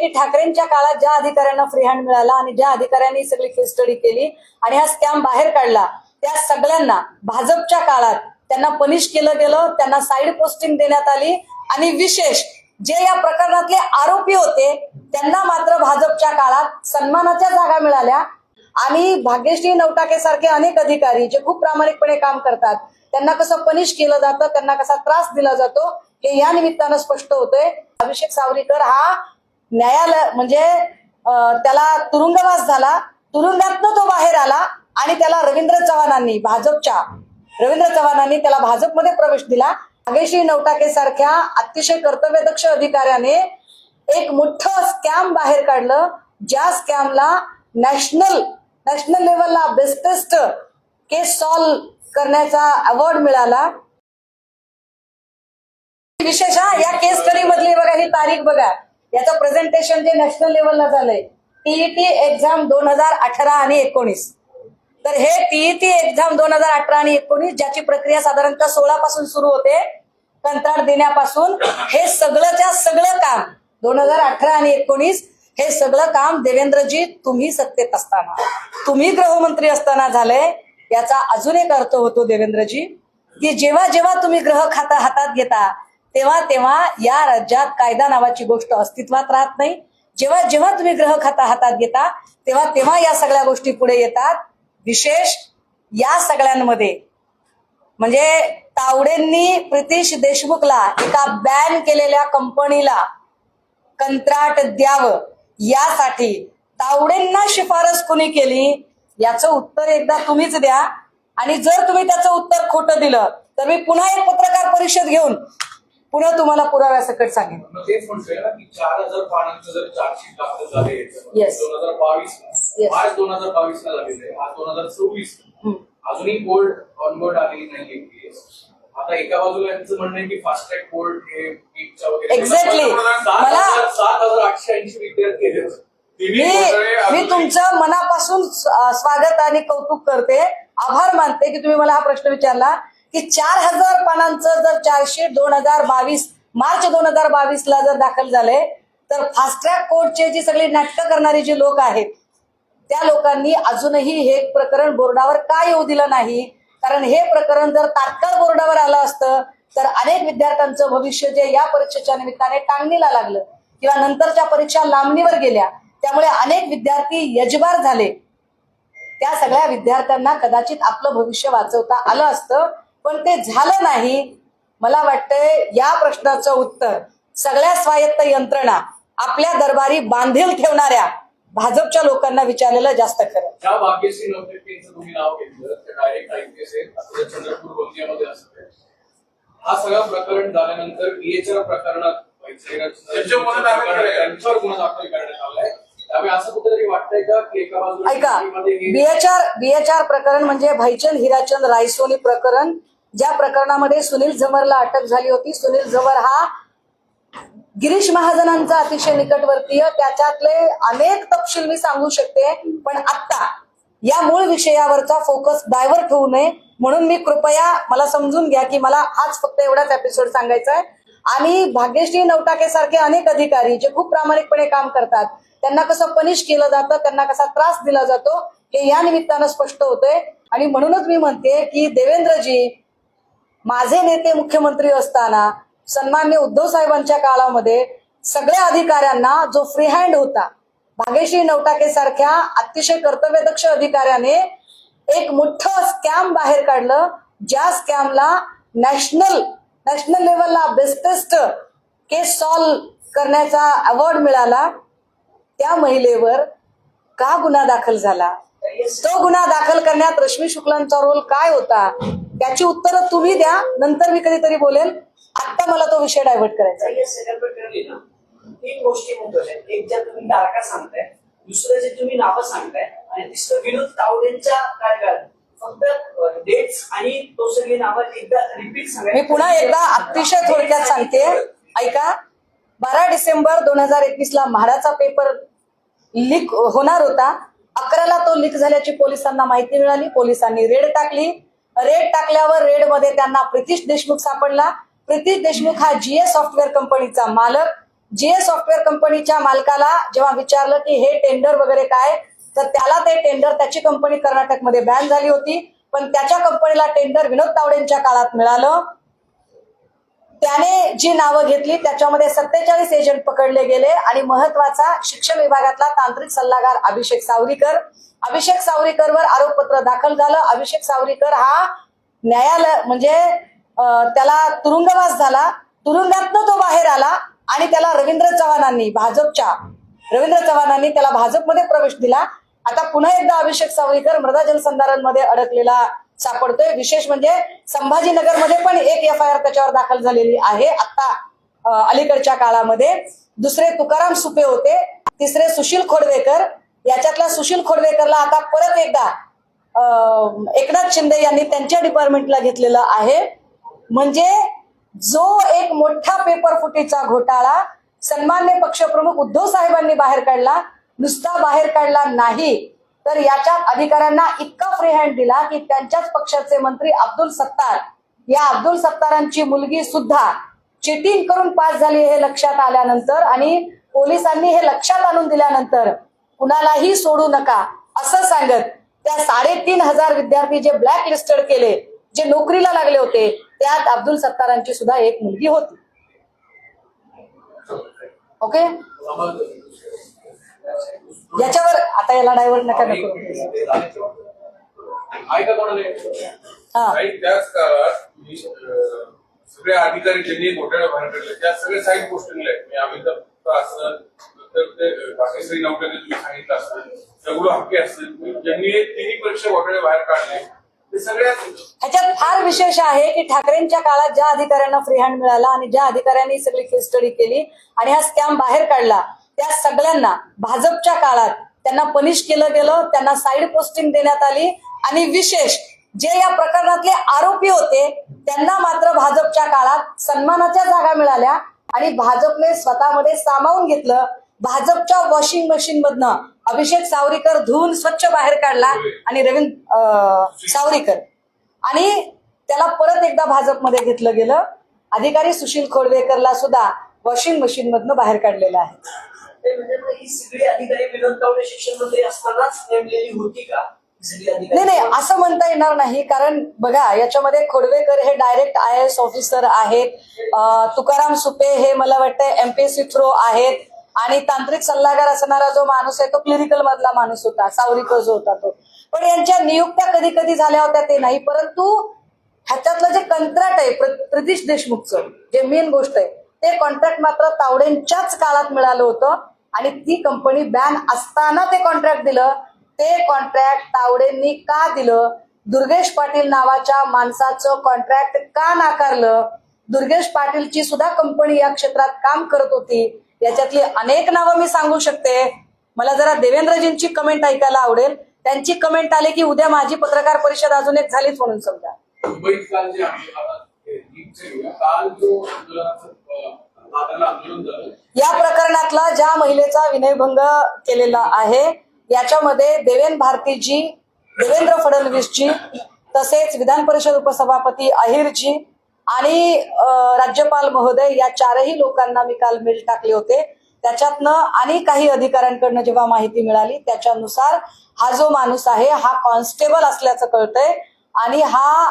की ठाकरेंच्या काळात ज्या अधिकाऱ्यांना फ्री हँड मिळाला आणि ज्या अधिकाऱ्यांनी सगळी केस स्टडी केली आणि हा स्कॅम बाहेर काढला, त्या सगळ्यांना भाजपच्या काळात त्यांना पनिश केलं गेलं, त्यांना साईड पोस्टिंग देण्यात आली आणि विशेष जे या प्रकरणातले आरोपी होते त्यांना मात्र भाजपच्या काळात सन्मानाच्या जागा मिळाल्या आणि भाग्यश्री नवटाके सारखे अनेक अधिकारी जे खूप प्रामाणिकपणे काम करतात त्यांना कसं पनिश केलं जातं, त्यांना कसा त्रास दिला जातो हे या निमित्तानं स्पष्ट होतंय। अभिषेक सावरीकर हा न्यायालय म्हणजे त्याला तुरुंगवास झाला, तुरुंगातनं तो बाहेर आला आणि त्याला रवींद्र चव्हाणांनी त्याला भाजपमध्ये प्रवेश दिला। भाग्यश्री नवटाके सारख्या अतिशय कर्तव्यदक्ष अधिकाऱ्याने एक मोठं स्कॅम बाहेर काढलं, ज्या स्कॅमला नॅशनल लेवलला बेस्टेस्ट केस सॉल्व्ह करण्याचा अवॉर्ड मिळाला। विशेष या केस स्टडी मधली बघा ही तारीख बघा, याचं प्रेझेंटेशन जे नॅशनल लेवलला झालंय टीईटी एक्झाम 2018 आणि 19। तर हे टीईटी एक्झाम 2018 आणि 19 ज्याची प्रक्रिया साधारणतः 16 पासून सुरू होते कंत्राट देण्यापासून, हे सगळंच्या सगळं काम 2018 आणि 19 हे सगळं काम देवेंद्रजी तुम्ही सत्तेत असताना, तुम्ही गृहमंत्री असताना झालंय। याचा अजून एक अर्थ होतो देवेंद्रजी की जेव्हा जेव्हा तुम्ही गृह खातं हातात घेता तेव्हा तेव्हा या राज्यात कायदा नावाची गोष्ट अस्तित्वात राहत नाही। जेव्हा जेव्हा तुम्ही गृह खातं हातात घेता तेव्हा तेव्हा या सगळ्या गोष्टी पुढे येतात। विशेष या सगळ्यांमध्ये म्हणजे तावडेंनी प्रितीश देशमुखला एका बॅन केलेल्या कंपनीला कंत्राट द्यावं यासाठी तावडेंना शिफारस कुणी केली याचं उत्तर एकदा तुम्हीच द्या। आणि जर तुम्ही त्याचं उत्तर खोटं दिलं तर मी पुन्हा एक पत्रकार परिषद घेऊन पुन्हा तुम्हाला पुराव्यासकट सांगेन। तेच म्हणतोय ना की 4000 पानांचं जर चार्जशीट दाखल झाले 2022 मार्च 2022 ला झालेलं आहे, आज 2024 अजूनही कोर्ट ऑनबोर्ड आलेली नाहीये केस। आता एका बाजूला यांचं म्हणणं आहे की फास्ट ट्रॅक कोर्ट हे बीटच्या वगैरे एक्झॅक्टली 7880 विद्यार्थी आहेत। मी तुमचं मनापासून स्वागत आणि कौतुक करते, आभार मानते की तुम्ही मला हा प्रश्न विचारला की 4000 पानांचं जर चार्जशीट 2022 मार्च 2022 ला जर दाखल झाले तर फास्ट ट्रॅक कोर्टचे जी सगळी नाटकं करणारी जी लोक आहेत त्या लोकांनी अजूनही हे प्रकरण बोर्डावर का येऊ दिलं नाही। कारण हे प्रकरण जर तात्काळ बोर्डावर आलं असतं तर अनेक विद्यार्थ्यांचं भविष्य जे या परीक्षेच्या निमित्ताने टांगणीला लागलं किंवा नंतरच्या परीक्षा लांबणीवर गेल्या त्यामुळे अनेक विद्यार्थी यजबार झाले। त्या सगळ्या विद्यार्थ्यांना कदाचित आपलं भविष्य वाचवता आलं असतं पण ते झालं नाही। मला वाटतंय या प्रश्नाचं उत्तर सगळ्या स्वायत्त यंत्रणा आपल्या दरबारी बांधील ठेवणाऱ्या भाजपच्या लोकांना विचारलेलं जास्त खरं। ज्या भाग्यश्री नवटाकेंचं तुम्ही नाव घेतलं ते डायरेक्ट आयपीएस आहे, चंद्रपूर गोंदियामध्ये असतं। हा सगळा प्रकरण झाल्यानंतर बीएचआर प्रकरणात त्यांच्यावर गुन्हा दाखल करण्यात आलाय। त्यामुळे असं कुठेतरी वाटतंय का की एका बाजूला ऐका, बीएचआर प्रकरण म्हणजे भाईचंद हिराचंद रायसोनी प्रकरण, ज्या प्रकरणामध्ये सुनील झमरला अटक झाली होती। सुनील झमर हा गिरीश महाजनांचा अतिशय निकटवर्तीय, त्याच्यातले अनेक तपशील मी सांगू शकते पण आता या मूळ विषयावरचा फोकस डायव्हर्ट होऊ नये म्हणून मी कृपया मला समजून घ्या की मला आज फक्त एवढाच एपिसोड सांगायचा आहे। आणि भाग्यश्री नवटाके सारखे अनेक अधिकारी जे खूप प्रामाणिकपणे काम करतात त्यांना कसं पनिश केलं जातं, त्यांना कसा त्रास दिला जातो हे या निमित्तानं स्पष्ट होतंय। आणि म्हणूनच मी म्हणते की देवेंद्रजी माझे नेते मुख्यमंत्री असताना सन्मान्य उद्धव साहेबांच्या काळामध्ये सगळ्या अधिकाऱ्यांना जो फ्री हँड होता, भाग्यश्री नवटाके सारख्या अतिशय कर्तव्यदक्ष अधिकाऱ्याने एक मोठं स्कॅम बाहेर काढलं, ज्या स्कॅमला नॅशनल लेवलला बेस्टेस्ट केस सॉल्व्ह करण्याचा अवॉर्ड मिळाला। त्या महिलेवर का गुन्हा दाखल झाला, तो गुन्हा दाखल करण्यात रश्मी शुक्लांचा रोल काय होता त्याची उत्तरं तुम्ही द्या, नंतर मी कधीतरी बोलेल। आता मला तो विषय डायव्हर्ट करायचा आहे। तीन गोष्टी महत्वाच्या आहेत, एक ज्या तुम्ही तारखा सांगताय, दुसरं जे तुम्ही नावं सांगताय आणि तिसरं विनोद तावडेंच्या कार्यकाळात फक्त डेट्स आणि तो सगळी नावं एकदा रिपीट सांगा। मी पुन्हा एकदा अतिशय थोडक्यात सांगते, ऐका। 12 डिसेंबर 2021 ला म्हाडाचा पेपर लीक होणार होता, 11ला तो लीक झाल्याची पोलिसांना माहिती मिळाली, पोलिसांनी रेड टाकली। रेड टाकल्यावर रेडमध्ये त्यांना प्रितीश देशमुख सापडला। प्रितीश देशमुख हा जीए सॉफ्टवेअर कंपनीचा मालक, जीए सॉफ्टवेअर कंपनीच्या मालकाला जेव्हा विचारलं की हे टेंडर वगैरे काय, तर त्याला ते टेंडर, त्याची कंपनी कर्नाटकमध्ये बॅन झाली होती, पण त्याच्या कंपनीला टेंडर विनोद तावडेंच्या काळात मिळालं. त्याने जी नावं घेतली त्याच्यामध्ये 47 एजंट पकडले गेले आणि महत्वाचा शिक्षण विभागातला तांत्रिक सल्लागार अभिषेक सावरीकरवर आरोपपत्र दाखल झालं. अभिषेक सावरीकर हा न्यायालय म्हणजे त्याला तुरुंगवास झाला. तुरुंगातनं तो बाहेर आला आणि त्याला रवींद्र चव्हाणांनी त्याला भाजपमध्ये प्रवेश दिला. आता पुन्हा एकदा अभिषेक सावरीकर मृदा जलसंधारणमध्ये अडकलेला सापडतोय. विशेष म्हणजे संभाजीनगरमध्ये पण एक FIR त्याच्यावर दाखल झालेली आहे आता अलीकडच्या काळामध्ये. दुसरे तुकाराम सुपे होते, तिसरे सुशील खोडवेकर. याच्यातला सुशील खोडवेकरला आता परत एकदा एकनाथ शिंदे यांनी त्यांच्या डिपार्टमेंटला घेतलेलं आहे. म्हणजे जो एक मोठा पेपर फुटीचा घोटाळा सन्माननीय पक्षप्रमुख उद्धव साहेबांनी बाहेर काढला, नुसता बाहेर काढला नाही तर याच्यात अधिकाऱ्यांना इतका फ्री हँड दिला की त्यांच्याच पक्षाचे मंत्री अब्दुल सत्तारांची मुलगी सुद्धा चिटिंग करून पास झाली हे लक्षात आल्यानंतर आणि पोलिसांनी हे लक्षात आणून दिल्यानंतर कुणालाही सोडू नका असं सांगत त्या 3,500 विद्यार्थी जे ब्लॅक लिस्टेड केले, जे नोकरीला लागले होते, त्यात अब्दुल सत्तारांची सुद्धा एक मुलगी होती. ओके, याच्यावर आता याला डायव्हर्ट नका नको. त्याच काळात सगळे अधिकारी ज्यांनी घोटाळे बाहेर काढले त्या सगळे साईड पोस्टिंगला आहेत. अमिताभ असतं, तर ते बाकीश्री नौकरी तुम्ही सांगितलं असतं, दगडू हक्के असतं, ज्यांनी तिन्ही परीक्षा घोटाळे बाहेर काढले ते सगळ्यात. ह्याच्यात फार विशेष आहे की ठाकरेंच्या काळात ज्या अधिकाऱ्यांना फ्री हँड मिळाला आणि ज्या अधिकाऱ्यांनी सगळी केस स्टडी केली आणि हा स्कॅम बाहेर काढला, त्या सगळ्यांना भाजपच्या काळात त्यांना पनिश केलं गेलं, त्यांना साईड पोस्टिंग देण्यात आली. आणि विशेष जे या प्रकरणातले आरोपी होते त्यांना मात्र भाजपच्या काळात सन्मानाच्या जागा मिळाल्या आणि भाजपने स्वतःमध्ये सामावून घेतलं. भाजपच्या वॉशिंग मशीन मधनं अभिषेक सावरीकर धुवून स्वच्छ बाहेर काढला आणि सावरीकर आणि त्याला परत एकदा भाजपमध्ये घेतलं गेलं. अधिकारी सुशील खोडवेकरला सुद्धा वॉशिंग मशीन मधनं बाहेर काढलेलं आहे. ही सगळी अधिकारी विनोद तावडे शिक्षण मंत्री असतानाच नेमलेली होती का? नाही, असं म्हणता येणार नाही. कारण बघा, याच्यामध्ये खोडवेकर हे डायरेक्ट IAS ऑफिसर आहेत, तुकाराम सुपे हे मला वाटतं MPSC थ्रो आहेत आणि तांत्रिक सल्लागार असणारा जो माणूस आहे तो क्लिनिकल मधला माणूस होता, सावरीकर जो होता तो. पण यांच्या नियुक्त्या कधी कधी झाल्या होत्या ते नाही, परंतु ह्याच्यातलं जे कंत्राट आहे प्रतीश देशमुखचं, जे मेन गोष्ट आहे, ते कॉन्ट्रॅक्ट मात्र तावडेंच्याच काळात मिळालं होतं आणि ती कंपनी बॅन असताना ते कॉन्ट्रॅक्ट दिलं. ते कॉन्ट्रॅक्ट तावडेंनी का दिलं? दुर्गेश पाटील नावाच्या माणसाचं कॉन्ट्रॅक्ट का नाकारलं? दुर्गेश पाटीलची सुद्धा कंपनी या क्षेत्रात काम करत होती. याच्यातली अनेक नावं मी सांगू शकते. मला जरा देवेंद्रजींची कमेंट ऐकायला आवडेल. त्यांची कमेंट आली की उद्या माझी पत्रकार परिषद अजून एक झालीच म्हणून समजा. या प्रकरणातला ज्या महिलेचा विनयभंग केलेला आहे याच्यामध्ये देवेंद्र फडणवीसजी, तसेच विधान परिषद उपसभापती अहिरजी आणि राज्यपाल महोदय या 4ही लोकांना मी काल मेल टाकले होते. त्याच्यातनं आणि काही अधिकाऱ्यांकडनं जेव्हा माहिती मिळाली त्याच्यानुसार हा जो माणूस आहे हा कॉन्स्टेबल असल्याचं कळतंय आणि हा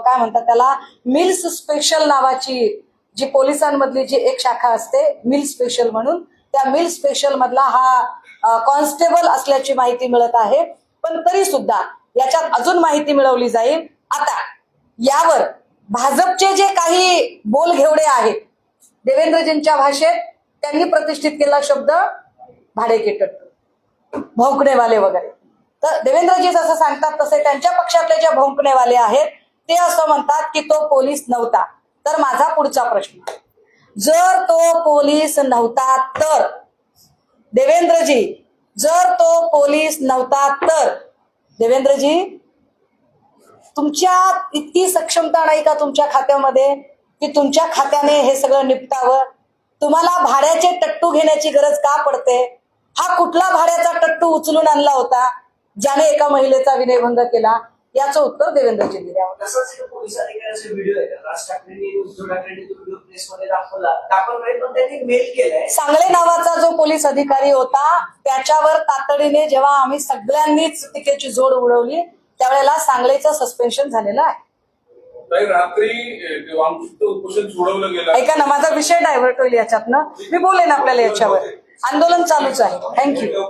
काय म्हणतात त्याला मिल्स स्पेशल नावाची जी पोलिसांमधली जी एक शाखा असते मिल स्पेशल म्हणून, त्या मिल स्पेशल मधला हा कॉन्स्टेबल असल्याची माहिती मिळत आहे. पण तरी सुद्धा याच्यात अजून माहिती मिळवली जाईल. आता यावर भाजपचे जे काही बोलघेवडे आहेत, देवेंद्रजींच्या भाषेत त्यांनी प्रतिष्ठित केला शब्द भाडेकेटट, भोंकणेवाले वगैरे. तर देवेंद्रजी जसं सांगतात तसे त्यांच्या पक्षातले जे भोंकणेवाले आहेत ते असं म्हणतात की तो पोलीस नव्हता. तर माझा पुढचा प्रश्न, जर तो पोलीस नव्हता तर देवेंद्रजी, जर तो पोलीस नव्हता तर देवेंद्रजी, तुमच्या इतकी सक्षमता नाही का तुमच्या खात्यामध्ये की तुमच्या खात्याने हे सगळं निपटावं? तुम्हाला भाड्याचे टट्टू घेण्याची गरज का पडते? हा कुठला भाड्याचा टट्टू उचलून आणला होता ज्याने एका महिलेचा विनयभंग केला? याचं उत्तर देवेंद्रजींनी द्यावं. तसंच एक पोलीस अधिकाऱ्याचा व्हिडिओ आहे राज ठाकरेंनी उद्धव ठाकरेंनी तो व्हिडिओ प्रेसमध्ये दाखवला नाही पण त्यांनी मेल केलाय. सांगळे नावाचा जो पोलीस अधिकारी होता त्याच्यावर तातडीने जेव्हा आम्ही सगळ्यांनीच टीकेची जोड उडवली त्यावेळेला सांगळेचं सस्पेन्शन झालेलं आहे. ताई, रात्री वामकुक्त उपोषण सोडवलं गेलं. ऐका ना, माझा विषय डायव्हर्ट होईल याच्यातनं. मी बोलेन आपल्याला याच्यावर. आंदोलन चालूच आहे. थँक्यू.